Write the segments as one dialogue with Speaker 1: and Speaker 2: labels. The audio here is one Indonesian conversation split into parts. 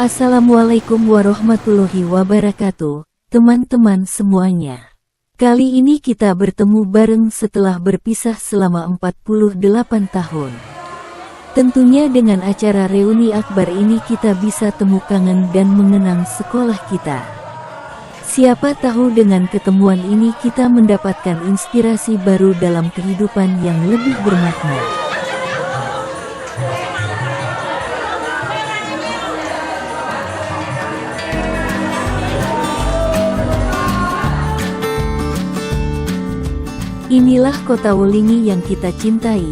Speaker 1: Assalamualaikum warahmatullahi wabarakatuh, teman-teman semuanya. Kali ini kita bertemu bareng setelah berpisah selama 48 tahun. Tentunya dengan acara reuni akbar ini kita bisa temu kangen dan mengenang sekolah kita. Siapa tahu dengan ketemuan ini kita mendapatkan inspirasi baru dalam kehidupan yang lebih bermakna. Inilah kota Wulingi yang kita cintai.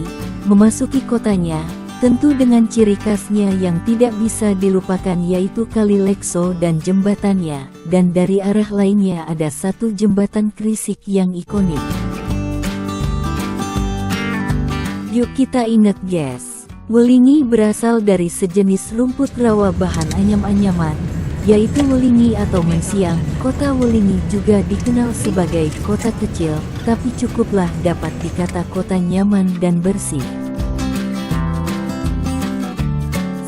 Speaker 1: Memasuki kotanya, tentu dengan ciri khasnya yang tidak bisa dilupakan yaitu Kali Lekso dan jembatannya, dan dari arah lainnya ada satu jembatan krisik yang ikonik. Yuk kita ingat guys, Wulingi berasal dari sejenis rumput rawa bahan anyam-anyaman, yaitu Wulingi atau Mensiang. Kota Wulingi juga dikenal sebagai kota kecil, tapi cukuplah dapat dikata kota nyaman dan bersih.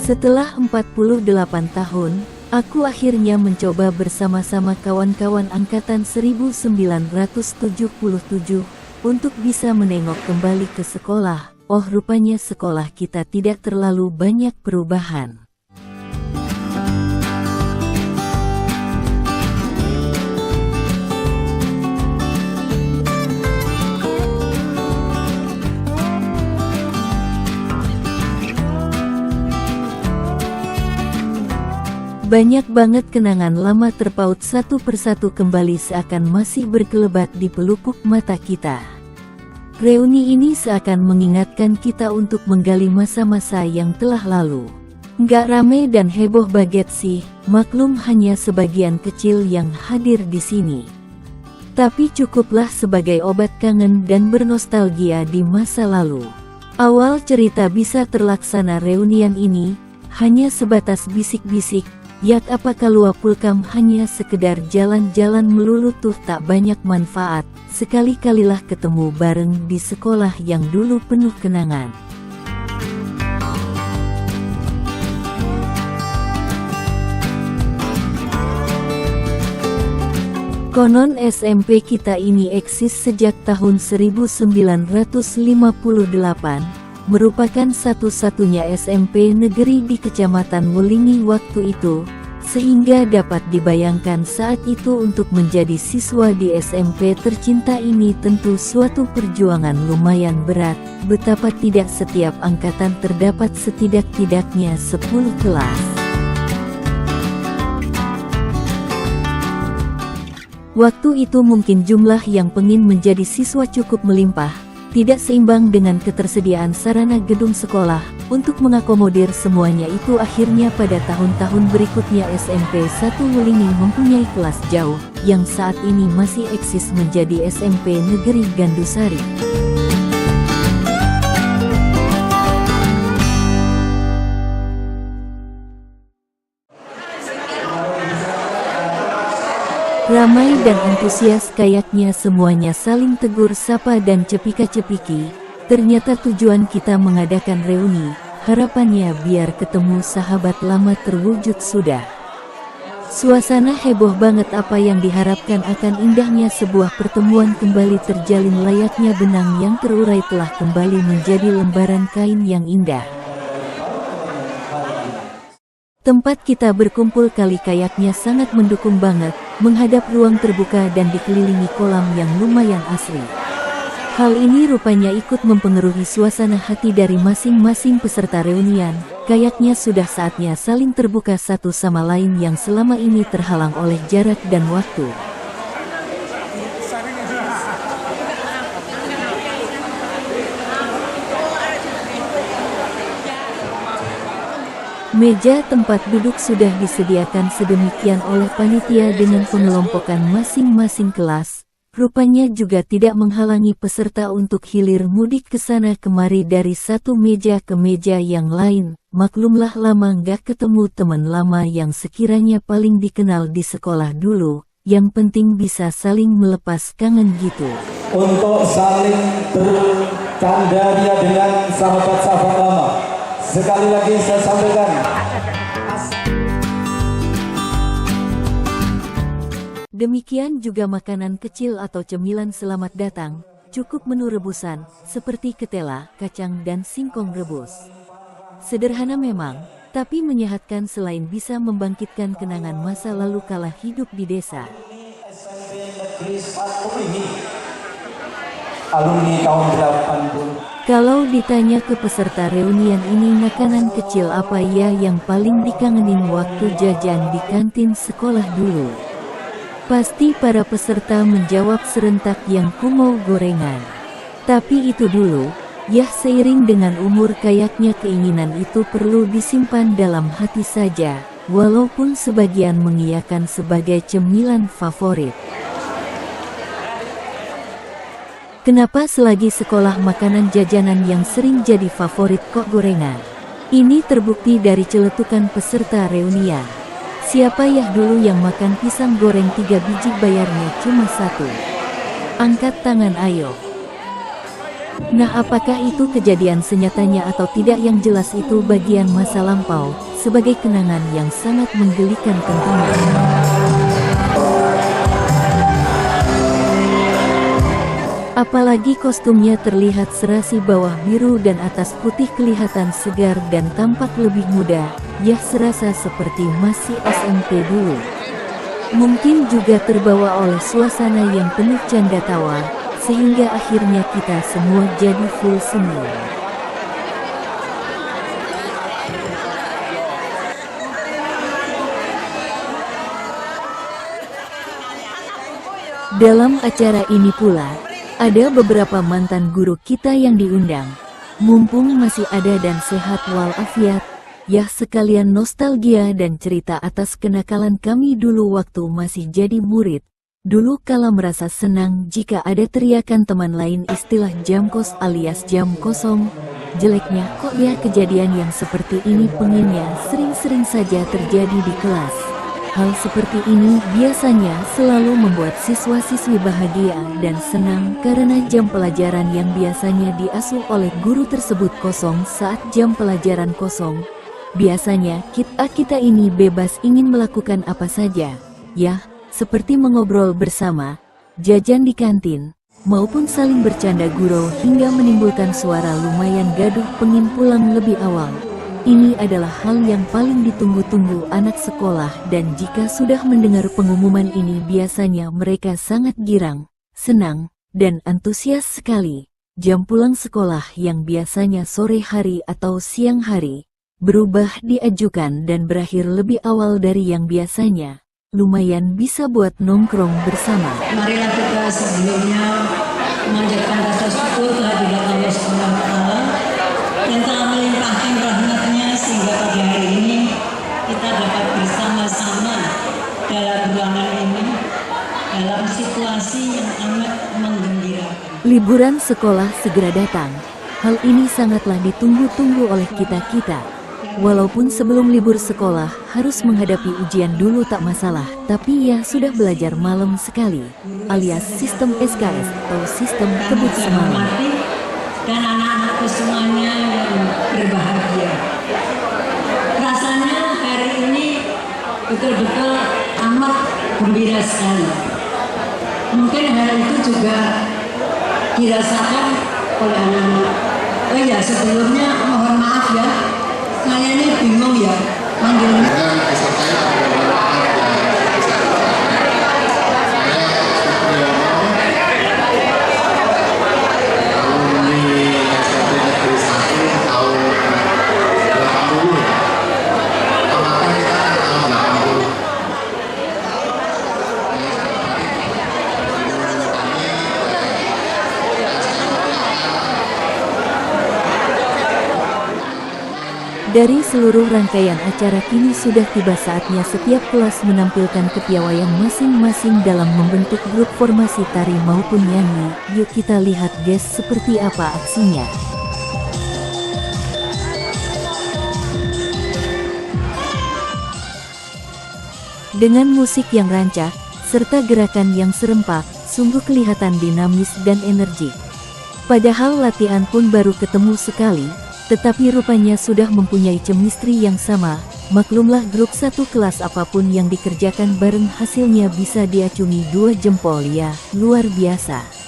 Speaker 1: Setelah 48 tahun, aku akhirnya mencoba bersama-sama kawan-kawan angkatan 1977 untuk bisa menengok kembali ke sekolah. Oh, rupanya sekolah kita tidak terlalu banyak perubahan. Banyak banget kenangan lama terpaut satu persatu kembali seakan masih berkelebat di pelupuk mata kita. Reuni ini seakan mengingatkan kita untuk menggali masa-masa yang telah lalu. Nggak rame dan heboh banget sih, maklum hanya sebagian kecil yang hadir di sini. Tapi cukuplah sebagai obat kangen dan bernostalgia di masa lalu. Awal cerita bisa terlaksana reunian ini, hanya sebatas bisik-bisik. Yak apa kalua pulkam hanya sekedar jalan-jalan melulu tuh tak banyak manfaat, sekali-kalilah ketemu bareng di sekolah yang dulu penuh kenangan. Konon SMP kita ini eksis sejak tahun 1958. Merupakan satu-satunya SMP negeri di Kecamatan Wulingi waktu itu, sehingga dapat dibayangkan saat itu untuk menjadi siswa di SMP tercinta ini tentu suatu perjuangan lumayan berat. Betapa tidak setiap angkatan terdapat setidak-tidaknya 10 kelas. Waktu itu mungkin jumlah yang pengin menjadi siswa cukup melimpah, tidak seimbang dengan ketersediaan sarana gedung sekolah. Untuk mengakomodir semuanya itu akhirnya pada tahun-tahun berikutnya SMP 1 Wulingi mempunyai kelas jauh, yang saat ini masih eksis menjadi SMP Negeri Gandusari. Ramai dan antusias kayaknya semuanya saling tegur sapa dan cepika-cepiki. Ternyata tujuan kita mengadakan reuni, harapannya biar ketemu sahabat lama terwujud sudah. Suasana heboh banget, apa yang diharapkan akan indahnya sebuah pertemuan kembali terjalin layaknya benang yang terurai telah kembali menjadi lembaran kain yang indah. Tempat kita berkumpul kali kayaknya sangat mendukung banget, menghadap ruang terbuka dan dikelilingi kolam yang lumayan asri. Hal ini rupanya ikut mempengaruhi suasana hati dari masing-masing peserta reunian. Kayaknya sudah saatnya saling terbuka satu sama lain yang selama ini terhalang oleh jarak dan waktu. Meja tempat duduk sudah disediakan sedemikian oleh panitia dengan pengelompokan masing-masing kelas. Rupanya juga tidak menghalangi peserta untuk hilir mudik ke sana kemari dari satu meja ke meja yang lain. Maklumlah lama nggak ketemu teman lama yang sekiranya paling dikenal di sekolah dulu. Yang penting bisa saling melepas kangen gitu.
Speaker 2: Untuk saling bercanda dia dengan sahabat-sahabat lama. Sekali lagi saya sampaikan.
Speaker 1: Demikian juga makanan kecil atau cemilan selamat datang, cukup menu rebusan, seperti ketela, kacang dan singkong rebus. Sederhana memang, tapi menyehatkan selain bisa membangkitkan kenangan masa lalu kala hidup di desa.
Speaker 2: Alumni tahun 80.
Speaker 1: Kalau ditanya ke peserta reunian ini makanan kecil apa ya yang paling dikangenin waktu jajan di kantin sekolah dulu? Pasti para peserta menjawab serentak yang kumau gorengan. Tapi itu dulu, ya seiring dengan umur kayaknya keinginan itu perlu disimpan dalam hati saja, walaupun sebagian mengiyakan sebagai cemilan favorit. Kenapa selagi sekolah makanan jajanan yang sering jadi favorit kok gorengan? Ini terbukti dari celetukan peserta reunian. Siapa ya dulu yang makan pisang goreng 3 biji bayarnya cuma 1? Angkat tangan ayo. Nah, apakah itu kejadian senyatanya atau tidak, yang jelas itu bagian masa lampau, sebagai kenangan yang sangat menggelikan tentunya. Apalagi kostumnya terlihat serasi bawah biru dan atas putih kelihatan segar dan tampak lebih muda, ya serasa seperti masih SMP dulu. Mungkin juga terbawa oleh suasana yang penuh canda tawa, sehingga akhirnya kita semua jadi full senyum. Dalam acara ini pula, ada beberapa mantan guru kita yang diundang. Mumpung masih ada dan sehat walafiat, ya sekalian nostalgia dan cerita atas kenakalan kami dulu waktu masih jadi murid. Dulu kala merasa senang jika ada teriakan teman lain, istilah jam kos alias jam kosong. Jeleknya kok ya kejadian yang seperti ini pengennya sering-sering saja terjadi di kelas. Hal seperti ini biasanya selalu membuat siswa-siswi bahagia dan senang karena jam pelajaran yang biasanya diasuh oleh guru tersebut kosong saat jam pelajaran kosong. Biasanya kita ini bebas ingin melakukan apa saja, ya, seperti mengobrol bersama, jajan di kantin, maupun saling bercanda gurau hingga menimbulkan suara lumayan gaduh pengin pulang lebih awal. Ini adalah hal yang paling ditunggu-tunggu anak sekolah, dan jika sudah mendengar pengumuman ini biasanya mereka sangat girang, senang, dan antusias sekali. Jam pulang sekolah yang biasanya sore hari atau siang hari, berubah diajukan dan berakhir lebih awal dari yang biasanya. Lumayan bisa buat nongkrong bersama.
Speaker 3: Marilah kita sebelumnya memanjatkan rasa syukur kehadirat Allah SWT yang telah melimpahkan rahmatnya sehingga pada hari ini kita dapat bersama-sama dalam ruangan ini dalam situasi yang amat menggembirakan.
Speaker 1: Liburan sekolah segera datang. Hal ini sangatlah ditunggu-tunggu oleh kita-kita. Walaupun sebelum libur sekolah harus menghadapi ujian dulu tak masalah, tapi ya sudah belajar malam sekali, alias sistem SKS atau sistem kebut semalam.
Speaker 3: Dan anak-anakku semuanya yang berbahagia. Rasanya hari ini betul-betul amat gembira sekali. Mungkin hal itu juga dirasakan oleh anak-anak. Oh ya, sebelumnya mohon maaf ya, saya ini bingung ya manggilnya.
Speaker 1: Dari seluruh rangkaian acara kini sudah tiba saatnya setiap kelas menampilkan kepiawaian masing-masing dalam membentuk grup formasi tari maupun nyanyi. Yuk kita lihat guys seperti apa aksinya. Dengan musik yang rancak, serta gerakan yang serempak, sungguh kelihatan dinamis dan energik. Padahal latihan pun baru ketemu sekali, tetapi rupanya sudah mempunyai chemistry yang sama, Maklumlah grup satu kelas apapun yang dikerjakan bareng hasilnya bisa diacungi 2 jempol ya, luar biasa.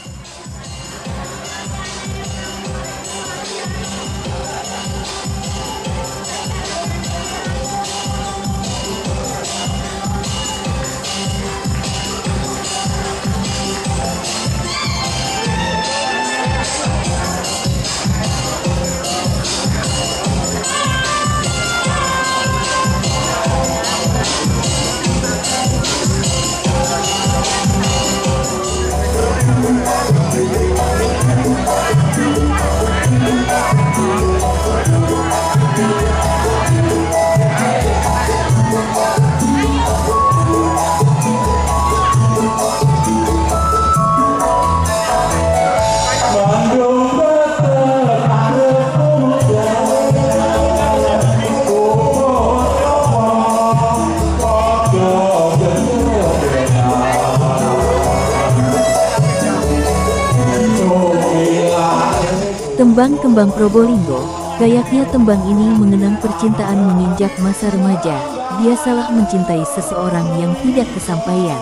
Speaker 1: Tembang Kembang Probolinggo, gayaknya tembang ini mengenang percintaan menginjak masa remaja. Biasalah mencintai seseorang yang tidak kesampaian.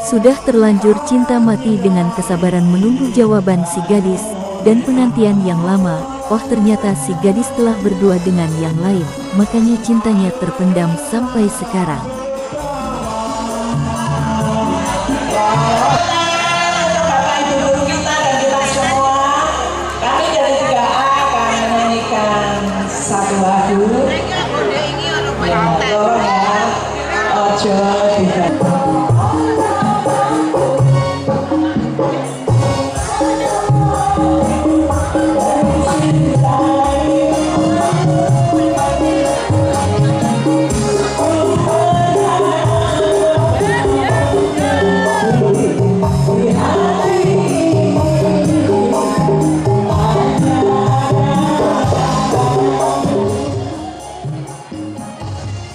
Speaker 1: Sudah terlanjur cinta mati dengan kesabaran menunggu jawaban si gadis, dan penantian yang lama, oh ternyata si gadis telah berdua dengan yang lain, makanya cintanya terpendam sampai sekarang.
Speaker 3: Satu lagu ya, tolong ya, ojo diganti.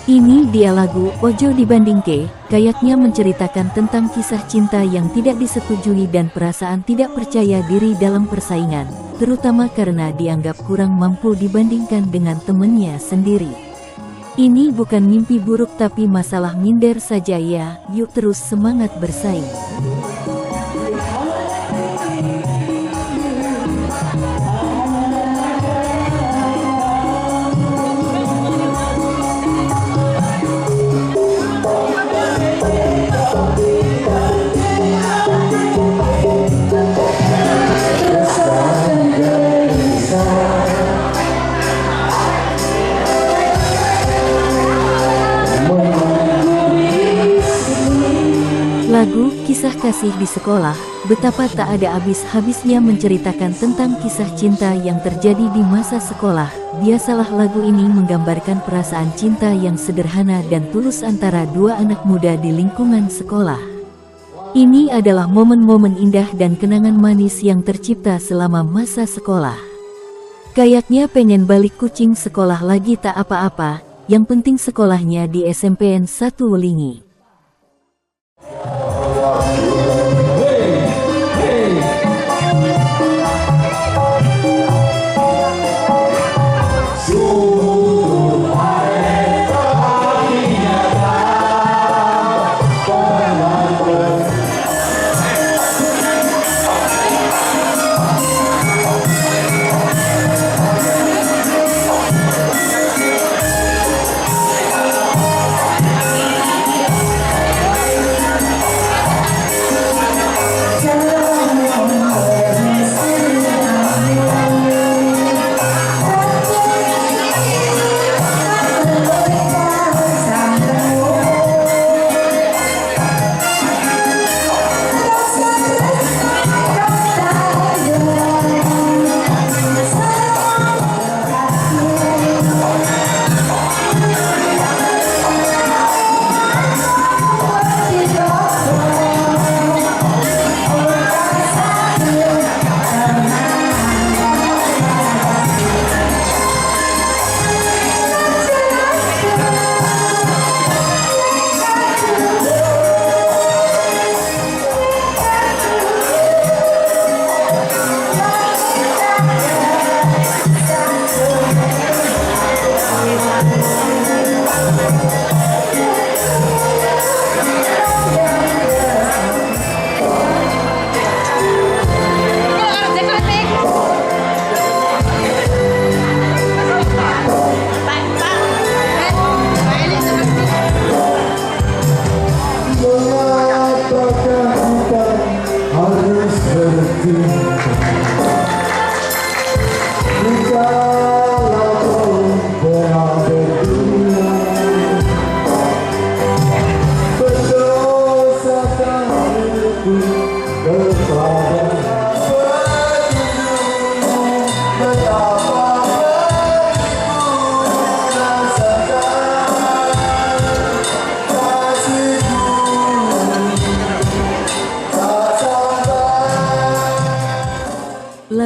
Speaker 1: Ini dia lagu Ojo Dibandingke, kayaknya menceritakan tentang kisah cinta yang tidak disetujui dan perasaan tidak percaya diri dalam persaingan, terutama karena dianggap kurang mampu dibandingkan dengan temannya sendiri. Ini bukan mimpi buruk tapi masalah minder saja ya, yuk terus semangat bersaing. Lagu Kisah Kasih di Sekolah, betapa tak ada habis-habisnya menceritakan tentang kisah cinta yang terjadi di masa sekolah. Biasalah lagu ini menggambarkan perasaan cinta yang sederhana dan tulus antara dua anak muda di lingkungan sekolah. Ini adalah momen-momen indah dan kenangan manis yang tercipta selama masa sekolah. Kayaknya pengen balik kucing sekolah lagi tak apa-apa, yang penting sekolahnya di SMPN 1 Welingi.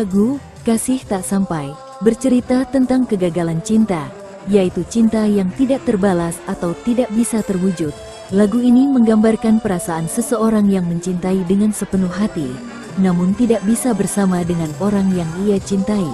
Speaker 1: Lagu Kasih Tak Sampai bercerita tentang kegagalan cinta, yaitu cinta yang tidak terbalas atau tidak bisa terwujud. Lagu ini menggambarkan perasaan seseorang yang mencintai dengan sepenuh hati, namun tidak bisa bersama dengan orang yang ia cintai.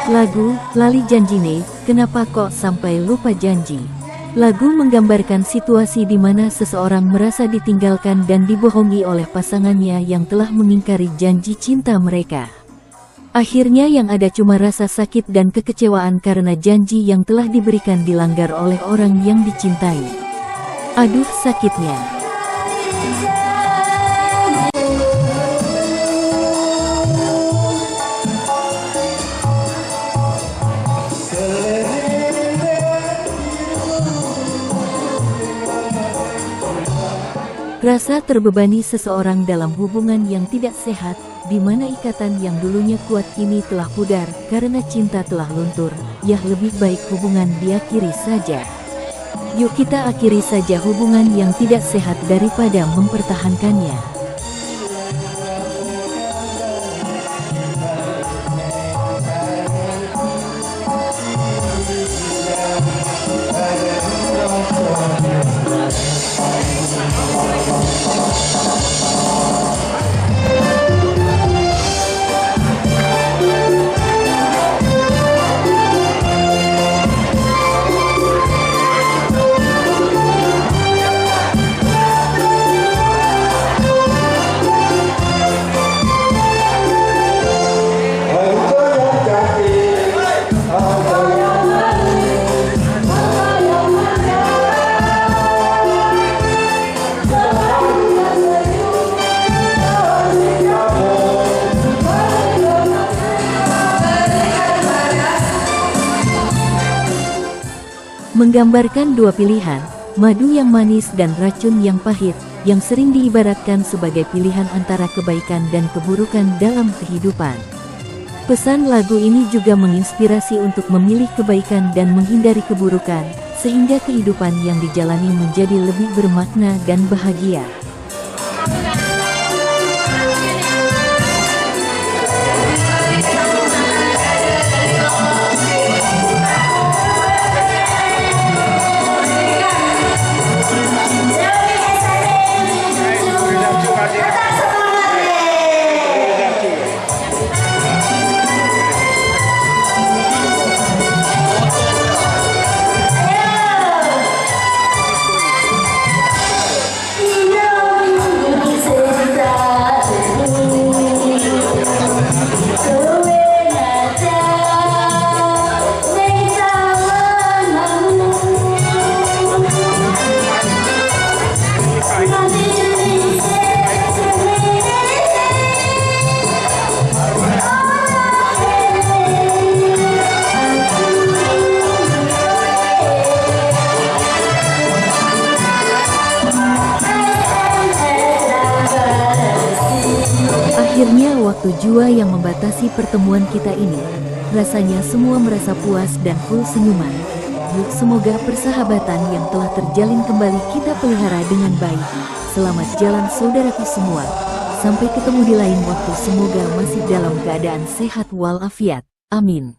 Speaker 1: Lagu Lali Janjine, Kenapa Kok Sampai Lupa Janji. Lagu menggambarkan situasi di mana seseorang merasa ditinggalkan dan dibohongi oleh pasangannya yang telah mengingkari janji cinta mereka. Akhirnya yang ada cuma rasa sakit dan kekecewaan karena janji yang telah diberikan dilanggar oleh orang yang dicintai. Aduh sakitnya. Rasa terbebani seseorang dalam hubungan yang tidak sehat, di mana ikatan yang dulunya kuat kini telah pudar karena cinta telah luntur. Ya lebih baik hubungan diakhiri saja. Yuk kita akhiri saja hubungan yang tidak sehat daripada mempertahankannya. Menggambarkan dua pilihan, madu yang manis dan racun yang pahit, yang sering diibaratkan sebagai pilihan antara kebaikan dan keburukan dalam kehidupan. Pesan lagu ini juga menginspirasi untuk memilih kebaikan dan menghindari keburukan, sehingga kehidupan yang dijalani menjadi lebih bermakna dan bahagia. Akhirnya waktu jua yang membatasi pertemuan kita ini. Rasanya semua merasa puas dan full senyuman. Yuk semoga persahabatan yang telah terjalin kembali kita pelihara dengan baik. Selamat jalan saudaraku semua. Sampai ketemu di lain waktu, semoga masih dalam keadaan sehat walafiat. Amin.